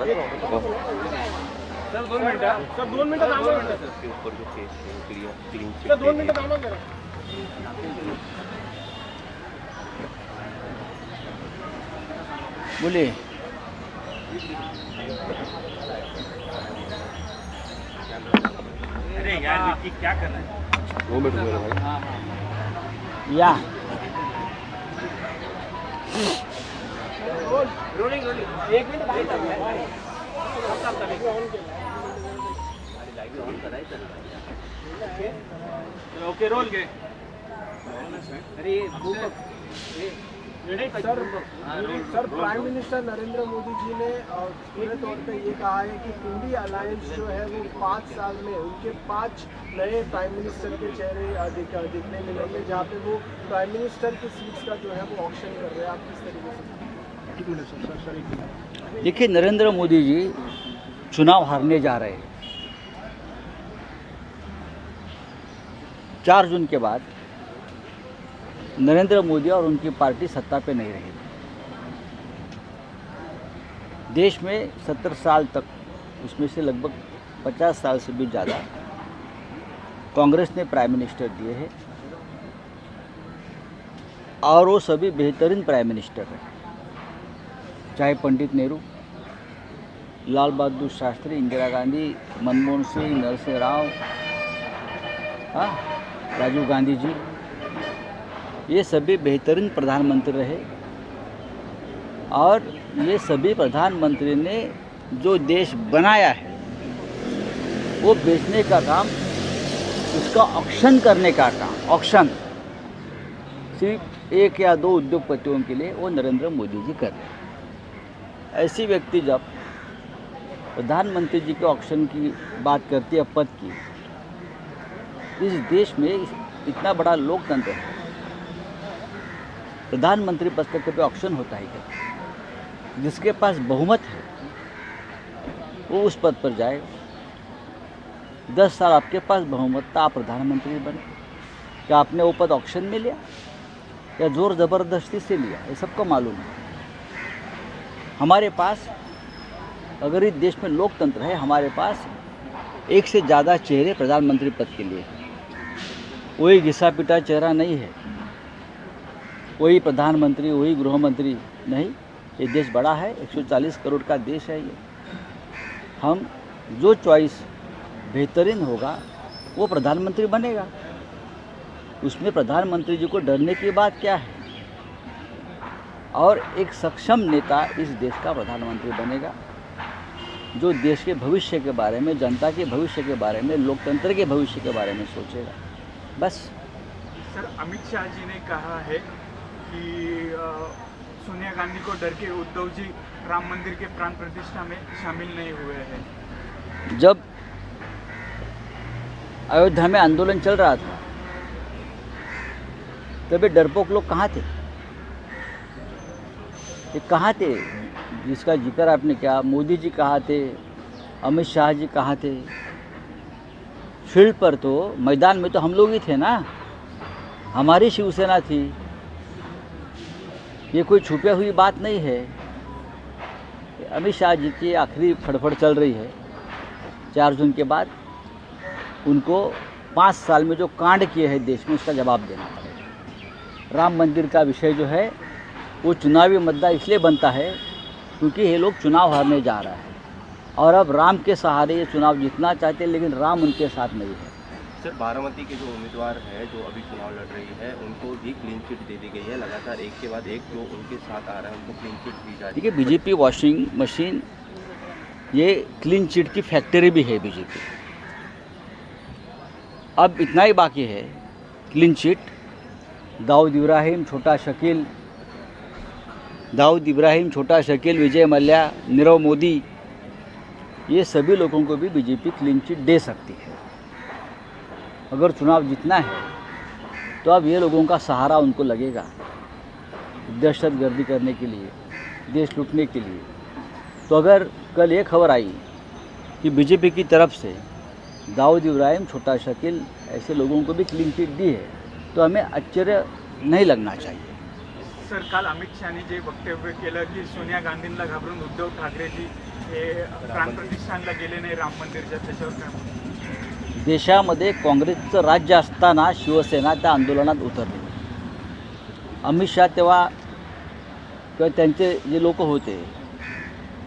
Sir 2 मिनिटं, sir 2 मिनिटं थांबा इसके ऊपर जो केस क्लीन सर 2 मिनिटं थांबा जरा. बोलिए. अरे यार विक्की क्या कर रहा है? 2 मिनट हुए ना भाई. या रोलिंग 1 मिनिट बाहेर चाललंय. ओके रोल घे. अरे sir prime minister Narendra Modi ji ने पूरे तौर पे ये कहा है कि इंडी अलायंस जो है वो 5 साल में उनके 5 नए प्राइम मिनिस्टर के चेहरे दिखने मिलेंगे, जहाँ पे वो प्राइम मिनिस्टर की सीट्स का जो है वो ऑप्शन कर रहे हैं. आप किस तरीके से? देखिए, नरेंद्र मोदी जी चुनाव हारने जा रहे हैं. 4 जून के बाद नरेंद्र मोदी और उनकी पार्टी सत्ता पे नहीं रहेगी. देश में 70 साल तक, उसमें से लगभग 50 साल से भी ज़्यादा कांग्रेस ने प्राइम मिनिस्टर दिए हैं और वो सभी बेहतरीन प्राइम मिनिस्टर हैं. चाहे पंडित नेहरू, लाल बहादुर शास्त्री, इंदिरा गांधी, मनमोहन सिंह, नरसिंह राव, राजीव गांधी जी, ये सभी बेहतरीन प्रधानमंत्री रहे. और ये सभी प्रधानमंत्री ने जो देश बनाया है वो बेचने का काम, उसका ऑक्शन करने का काम, ऑक्शन सिर्फ 1 या 2 उद्योगपतियों के लिए वो नरेंद्र मोदी जी कर रहे हैं. ऐसी व्यक्ति जब प्रधानमंत्री जी के ऑक्शन की बात करती है, पद की, इस देश में इतना बड़ा लोकतंत्र है, प्रधानमंत्री पद का कभी ऑक्शन होता है क्या? जिसके पास बहुमत है वो उस पद पर जाए. 10 साल आपके पास बहुमत था, आप प्रधानमंत्री बने. क्या आपने वो पद ऑक्शन में लिया या जोर ज़बरदस्ती से लिया? ये सबको मालूम है. हमारे पास, अगर इस देश में लोकतंत्र है, हमारे पास 1 से ज़्यादा चेहरे प्रधानमंत्री पद के लिए. वही घिसा पिटा चेहरा नहीं है, वही प्रधानमंत्री, वही गृह मंत्री नहीं. ये देश बड़ा है, 140 करोड़ का देश है ये. हम जो चॉइस बेहतरीन होगा वो प्रधानमंत्री बनेगा. उसमें प्रधानमंत्री जी को डरने की बात क्या है? और एक सक्षम नेता इस देश का प्रधानमंत्री बनेगा, जो देश के भविष्य के बारे में, जनता के भविष्य के बारे में, लोकतंत्र के भविष्य के बारे में सोचेगा. बस. सर अमित शाह जी ने कहा है कि सोनिया गांधी को डर के उद्धव जी राम मंदिर के प्राण प्रतिष्ठा में शामिल नहीं हुए हैं. जब अयोध्या में आंदोलन चल रहा था तभी डरपोक लोग कहाँ थे? ये कहाँ थे जिसका जिक्र आपने किया? मोदी जी कहाँ थे? अमित शाह जी कहाँ थे? फील्ड पर तो, मैदान में तो हम लोग ही थे ना. हमारी शिवसेना थी. ये कोई छुपी हुई बात नहीं है. अमित शाह जी की आखिरी फड़फड़ चल रही है. 4 जून के बाद उनको 5 साल में जो कांड किए हैं देश में, उसका जवाब देना पड़ेगा. राम मंदिर का विषय जो है वो चुनावी मुद्दा इसलिए बनता है क्योंकि ये लोग चुनाव हारने जा रहा है और अब राम के सहारे ये चुनाव जीतना चाहते हैं, लेकिन राम उनके साथ नहीं है. सर बारामती के जो उम्मीदवार है, जो अभी चुनाव लड़ रही है, उनको भी क्लीन चिट दे दी गई है. लगातार एक के बाद एक जो उनके साथ आ रहा है उनको क्लीन चिट दी जा रही है. देखिए, बीजेपी वॉशिंग मशीन, ये क्लीन चिट की फैक्ट्री भी है बीजेपी. अब इतना ही बाकी है क्लीन चिट. दाऊद इब्राहिम, छोटा शकील, विजय मल्ल्या, नीरव मोदी, ये सभी लोगों को भी बीजेपी क्लीन चिट दे सकती है. अगर चुनाव जीतना है तो अब ये लोगों का सहारा उनको लगेगा दहशतगर्दी करने के लिए, देश लूटने के लिए. तो अगर कल ये खबर आई कि बीजेपी की तरफ से दाऊद इब्राहिम, छोटा शकील, ऐसे लोगों को भी क्लीन चिट दी है, तो हमें आश्चर्य नहीं लगना चाहिए. सर काल अमित शहानी जे वक्तव्य केलं की सोनिया गांधींना घाबरून उद्धव ठाकरेजी हे प्राणप्रतिष्ठानला गेले नाही राम मंदिरच्या, त्याच्यावर काय म्हणतो? देशामध्ये काँग्रेसचं राज्य असताना शिवसेना त्या आंदोलनात उतरली. अमित शहा तेव्हा किंवा त्यांचे जे लोक होते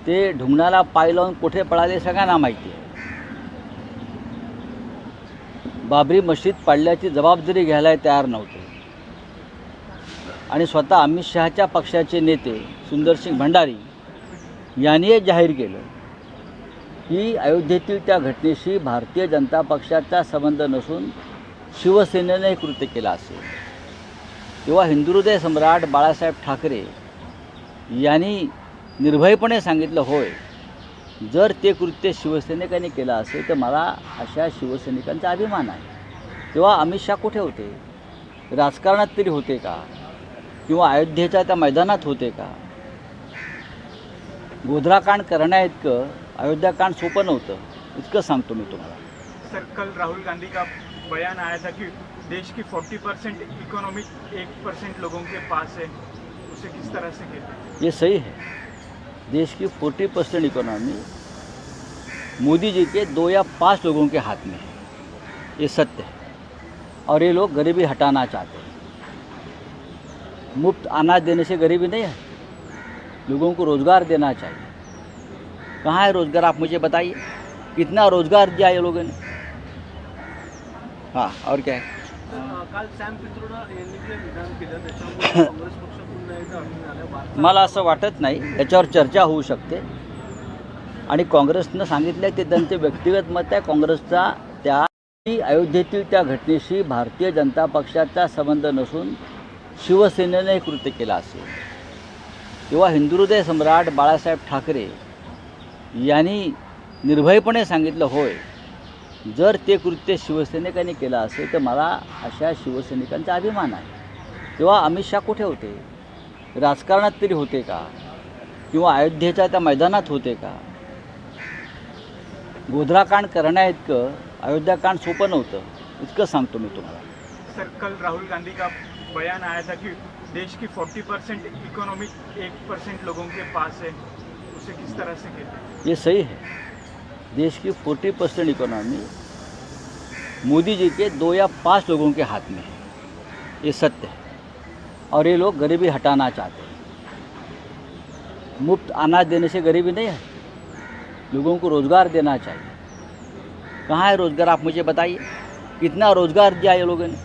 ते ढुंगणाला पाय लावून कुठे पळाले सगळ्यांना माहिती आहे. बाबरी मशीद पाडल्याची जबाबदारी घ्यायला तयार नव्हते आणि स्वतः अमित शहाच्या पक्षाचे नेते सुंदरसिंग भंडारी यांनी हे जाहीर केलं की अयोध्येतील त्या घटनेशी भारतीय जनता पक्षाचा संबंध नसून शिवसेनेने हे कृत्य केलं असेल. तेव्हा हिंदुहृदय सम्राट बाळासाहेब ठाकरे यांनी निर्भयपणे सांगितलं, होय, जर ते कृत्य शिवसैनिकांनी केलं असेल तर मला अशा शिवसैनिकांचा अभिमान आहे. तेव्हा अमित शहा कुठे होते? राजकारणात तरी होते का? किंवा अयोध्येच्या त्या मैदानात होते का? गोधराकांड करण्याइतकं अयोध्याकांड सोपं नव्हतं, इतकं सांगतो मी तुम्हाला. सर, कल राहुल गांधी का बयान आया था कि देश की 40% इकोनॉमी 1% लोगों के पास है, उसे किस तरह से कहते हैं? ये सही है. देश की 40% इकोनॉमी मोदी जी के 2 या 5 लोगों के हाथ में है, ये सत्य है. और ये लोग गरीबी हटाना चाहते हैं. मुफ्त अनाज देने से गरीबी नहीं है, लोगों को रोज़गार देना चाहिए. कहाँ है रोज़गार, आप मुझे बताइए. कितना रोज़गार दिया ये लोगों ने? हाँ, और क्या है? काल सॅम पित्रोडा यांनी जे विधान केलं त्याच्यामुळे काँग्रेस पक्ष पुन्हा एकदा अडचणीत आला. मला असं वाटत नाही. याच्यावर चर्चा होऊ शकते आणि काँग्रेसनं सांगितलं ते त्यांचे व्यक्तिगत मत आहे. काँग्रेसचा त्या अयोध्येतील त्या घटनेशी भारतीय जनता पक्षाचा संबंध नसून शिवसेनेने हे कृत्य केलं असेल. तेव्हा हिंदुहृदय सम्राट बाळासाहेब ठाकरे यांनी निर्भयपणे सांगितलं, होय, जर ते कृत्य शिवसैनिकांनी केलं असेल तर मला अशा शिवसैनिकांचा अभिमान आहे. तेव्हा अमित शहा कुठे होते? राजकारणात तरी होते का? किंवा अयोध्येच्या त्या मैदानात होते का? गोधराकांड करण्याइतकं अयोध्याकांड सोपं नव्हतं, इतकं सांगतो मी तुम्हाला. सर, कल राहुल गांधी का बयान आया था कि देश की 40% इकोनॉमी 1% लोगों के पास है, उसे किस तरह से कहते हैं? ये सही है. देश की 40% इकोनॉमी मोदी जी के 2 या 5 लोगों के हाथ में है, ये सत्य है. और ये लोग गरीबी हटाना चाहते हैं. मुफ्त अनाज देने से गरीबी नहीं है, लोगों को रोज़गार देना चाहिए. कहाँ है रोज़गार, आप मुझे बताइए. कितना रोज़गार दिया ये लोगों ने?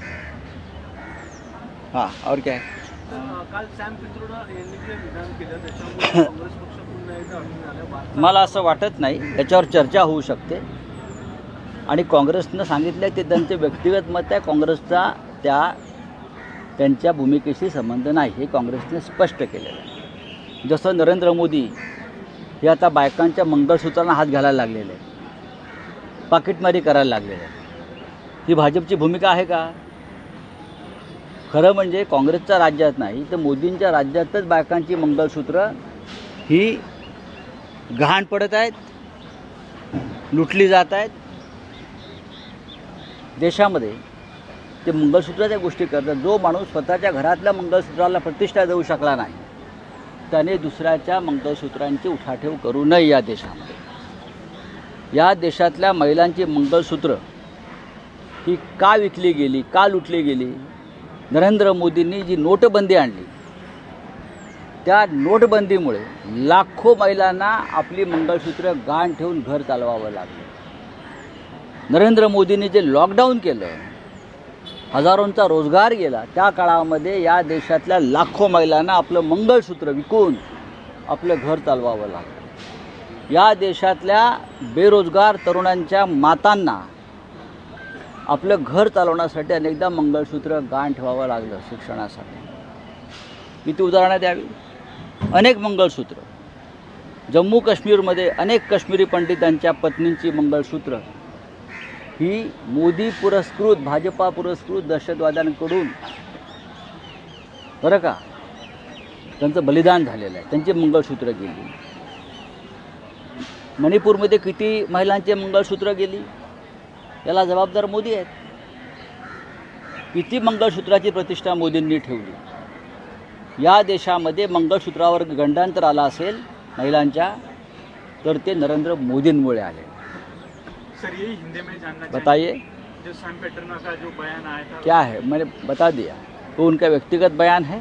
हाँ, और क्या है? काल सॅम पित्रोडा यांनी जे विधान केलं त्याच्यामुळे काँग्रेस पक्ष पुन्हा एकदा अडचणीत आला. मला असं वाटत नाही. याच्यावर चर्चा होऊ शकते आणि काँग्रेसनं सांगितलं ते त्यांचे व्यक्तिगत मत आहे. काँग्रेसचा त्यांच्या भूमिकेशी संबंध नाही, हे काँग्रेसने स्पष्ट केलेलं आहे. जसं नरेंद्र मोदी हे आता बायकांच्या मंगळसूत्रांना हात घालायला लागलेले आहे, पाकिटमारी करायला लागलेले आहे. ही भाजपची भूमिका आहे का? खरं म्हणजे काँग्रेसच्या राज्यात नाही तर मोदींच्या राज्यातच बायकांची मंगळसूत्र ही गहाण पडत आहेत, लुटली जात आहेत. देशामध्ये ते मंगळसूत्राच्या गोष्टी करतात. जो माणूस स्वतःच्या घरातल्या मंगळसूत्राला प्रतिष्ठा देऊ शकला नाही त्याने दुसऱ्याच्या मंगळसूत्रांची उठाठेव करू नये. या देशामध्ये, या देशातल्या महिलांची मंगळसूत्र ही का विकली गेली, का लुटली गेली? नरेंद्र मोदींनी जी नोटबंदी आणली त्या नोटबंदीमुळे लाखो महिलांना आपली मंगळसूत्र गहाण ठेवून घर चालवावं लागलं. नरेंद्र मोदींनी जे लॉकडाऊन केलं, हजारोंचा रोजगार गेला, त्या काळामध्ये या देशातल्या लाखो महिलांना आपलं मंगळसूत्र विकून आपलं घर चालवावं लागलं. या देशातल्या बेरोजगार तरुणांच्या मातांना आपलं घर चालवण्यासाठी अनेकदा मंगळसूत्र गहाण ठेवावं लागलं शिक्षणासाठी. किती उदाहरणं द्यावी? अनेक मंगळसूत्र. जम्मू काश्मीरमध्ये अनेक काश्मीरी पंडितांच्या पत्नींची मंगळसूत्र ही मोदी पुरस्कृत, भाजपा पुरस्कृत दहशतवाद्यांकडून बरं का त्यांचं बलिदान झालेलं आहे, त्यांची मंगळसूत्र गेली. मणिपूरमध्ये किती महिलांचे मंगळसूत्र गेली? याला जबाबदार मोदी आहेत. किती मंगळसूत्राची प्रतिष्ठा मोदींनी ठेवली? या देशामध्ये मंगळसूत्रावर गंडांतर आला असेल महिलांच्या तर ते नरेंद्र मोदींमुळे आले। सर यही हिंदी में जानना चाहिए बताइए जो सैम पेट्रोना का जो बयान आया था क्या है, मैंने बता दिया। वो उनका व्यक्तिगत बयान है,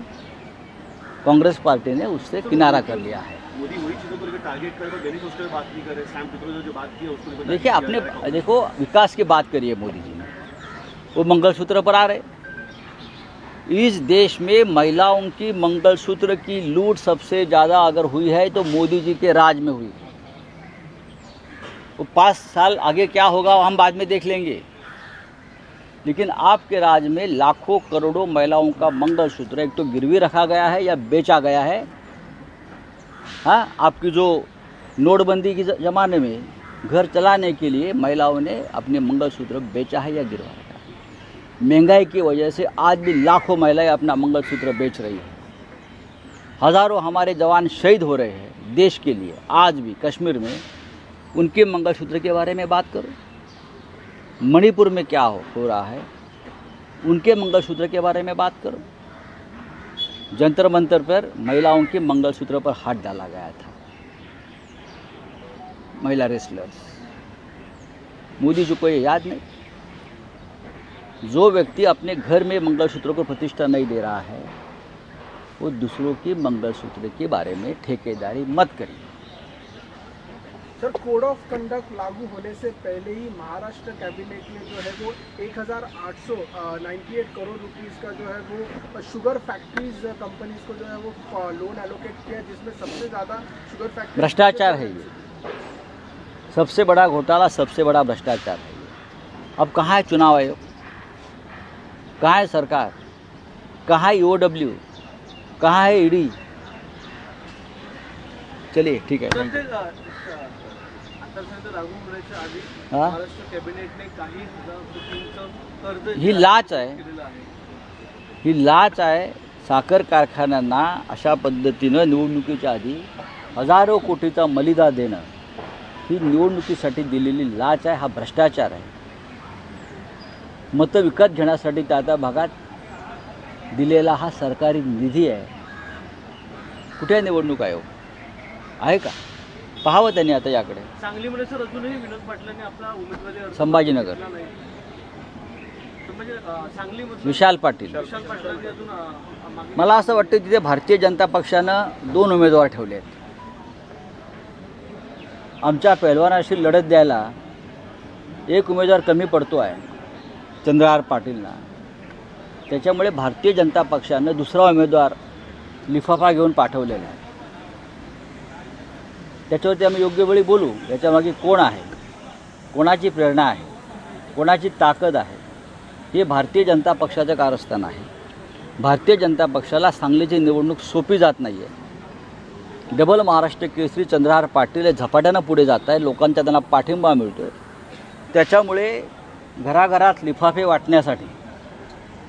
कांग्रेस पार्टी ने उससे किनारा कर लिया है। मोदी वही चीज़ों को लेकर टारगेट कर बेनिस उस पर बात नहीं कर रहे, सैम पेट्रोना जो बात की है उसको लेकर देखिए अपने देखो विकास की बात करिए मोदी जी ने, वो मंगलसूत्र पर आ रहे। इस देश में महिलाओं की मंगलसूत्र की लूट सबसे ज़्यादा अगर हुई है तो मोदी जी के राज में हुई। वो 5 साल आगे क्या होगा हम बाद में देख लेंगे, लेकिन आपके राज में लाखों करोड़ों महिलाओं का मंगलसूत्र एक तो गिरवी रखा गया है या बेचा गया है। हाँ, आपकी जो नोटबंदी के ज़माने में घर चलाने के लिए महिलाओं ने अपने मंगलसूत्र बेचा है या गिरवा रखा है। महंगाई की वजह से आज भी लाखों महिलाएं अपना मंगलसूत्र बेच रही हैं। हज़ारों हमारे जवान शहीद हो रहे हैं देश के लिए, आज भी कश्मीर में उनके मंगलसूत्र के बारे में बात करो। मणिपुर में क्या हो रहा है, उनके मंगलसूत्र के बारे में बात करो। जंतर मंतर पर महिलाओं के मंगलसूत्र पर हाथ डाला गया था, महिला रेसलर्स। मोदी जी को ये याद नहीं? जो व्यक्ति अपने घर में मंगलसूत्र को प्रतिष्ठा नहीं दे रहा है, वो दूसरों के मंगलसूत्र के बारे में ठेकेदारी मत करिए। सर, कोड ऑफ कंडक्ट लागू होने से पहले ही महाराष्ट्र कैबिनेट ने जो है वो 1898 करोड़ रुपीस का जो है वो शुगर फैक्ट्रीज कंपनीज को जो है वो लोन एलोकेट किया, जिसमें सबसे ज़्यादा शुगर फैक्ट्री भ्रष्टाचार है ये, सबसे बड़ा घोटाला, सबसे बड़ा भ्रष्टाचार है ये। अब कहाँ है चुनाव आयोग, कहाँ है सरकार, कहाँ है EOW, कहाँ है ईडी? चलिए ठीक है। लागू होण्याच्या आधी हाँ? महाराष्ट्र कॅबिनेटने काही हजार कोटींचं कर्ज ही लाच आहे, ही लाच आहे। साखर कारखान्यांना अशा पद्धतीनं निवडणुकीच्या आधी हजारो कोटीचा मलिदा देणं ही निवडणुकीसाठी दिलेली लाच आहे, हा भ्रष्टाचार आहे। मतं विकत घेण्यासाठी त्या त्या भागात दिलेला हा सरकारी निधी आहे। कुठे आहे निवडणूक आयोग? आहे का? पाहावं त्यांनी आता याकडे। सांगलीमध्ये सर अजूनही विनोद पाटलांनी आपला उमेदवारी अर्ज संभाजीनगर भरला नाही. तर म्हणजे सांगलीमध्ये विशाल पाटील। विशाल पाटलांनी अजून मागणी मला असं वाटतं तिथे भारतीय जनता पक्षानं 2 उमेदवार ठेवले आहेत। आमच्या पहिलवानाशी लढत द्यायला एक उमेदवार कमी पडतो आहे, चंद्रहार पाटीलना। त्याच्यामुळे भारतीय जनता पक्षानं दुसरा उमेदवार लिफाफा घेऊन पाठवलेला आहे। त्याच्यावरती आम्ही योग्य वेळी बोलू, याच्यामागे कोण आहे, कोणाची प्रेरणा आहे, कोणाची ताकद आहे, हे भारतीय जनता पक्षाचं कारस्थान आहे। भारतीय जनता पक्षाला सांगलीची निवडणूक सोपी जात नाही आहे। डबल महाराष्ट्र केसरी चंद्रहार पाटील हे झपाट्यानं पुढे जात आहे, लोकांचा त्यांना पाठिंबा मिळतो आहे। त्याच्यामुळे घराघरात लिफाफे वाटण्यासाठी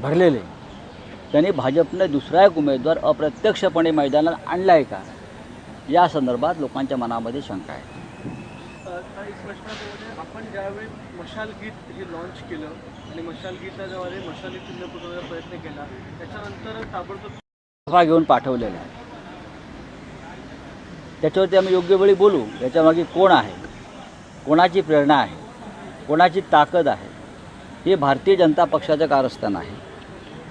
भरलेले त्यांनी भाजपने दुसरा एक उमेदवार अप्रत्यक्षपणे मैदानात आणला आहे का, या संदर्भात लोकांच्या मनामध्ये शंका आहे। काही प्रश्नामध्ये आपण ज्यावेळी मशाल गीत हे लॉन्च केलं आणि मशाल गीताद्वारे मशाली चिन्ह पुरवण्याचा प्रयत्न केला, त्याच्यानंतर ताबडतोब लिफाफा घेऊन पाठवलेला आहे। त्याच्यावरती आम्ही योग्य वेळी बोलू, याच्यामागे कोण आहे, कोणाची प्रेरणा आहे, कोणाची ताकद आहे, हे भारतीय जनता पक्षाचं कारस्थान आहे।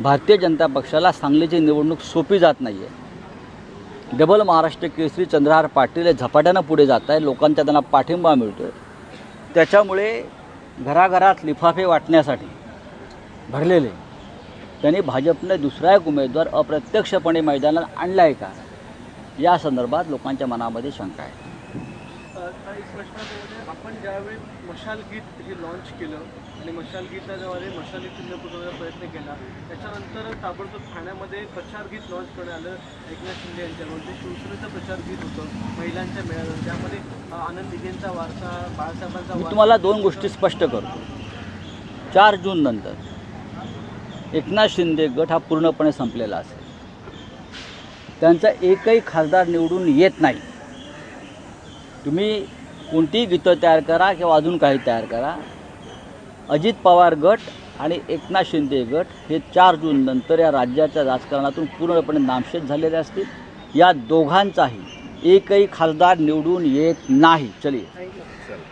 भारतीय जनता पक्षाला सांगलीची निवडणूक सोपी जात नाही आहे। डबल महाराष्ट्र केसरी चंद्रहार पाटील हे झपाट्यानं पुढे जात आहे, लोकांचा त्यांना पाठिंबा मिळतो आहे। त्याच्यामुळे घराघरात लिफाफे वाटण्यासाठी भरलेले त्यांनी भाजपने दुसरा एक उमेदवार अप्रत्यक्षपणे मैदानात आणला आहे का, या संदर्भात लोकांच्या मनामध्ये शंका आहे। काही प्रश्नामध्ये आपण ज्यावेळी मशाल गीत हे लॉन्च केलं आणि मशाल गीताद्वारे मशाली चिन्ह पुरवण्याचा प्रयत्न केला, त्याच्यानंतर ताबडतोब ठाण्यामध्ये प्रचार गीत लॉन्च करण्यात आलं एकनाथ शिंदे यांच्यामध्ये। शिवसेनेचं प्रचार गीत होतं महिलांच्या मेळाव्यात, त्यामध्ये आनंद दिघेंचा वारसा, बाळासाहेबांचा मी वारसा। तुम्हाला 2 गोष्टी स्पष्ट करतो। 4 जून नंतर एकनाथ शिंदे गट हा पूर्णपणे संपलेला असेल। त्यांचा एकही खासदार निवडून येत नाही। तुम्ही कोणतीही गीतं तयार करा किंवा अजून काही तयार करा, अजित पवार गट आणि एकनाथ शिंदे गट हे 4 जून नंतर या राज्याच्या राजकारणातून पूर्णपणे नामशेष झालेले असतील। या दोघांचाही एकही खासदार निवडून येत नाही. चलिए. थँक्यू. चल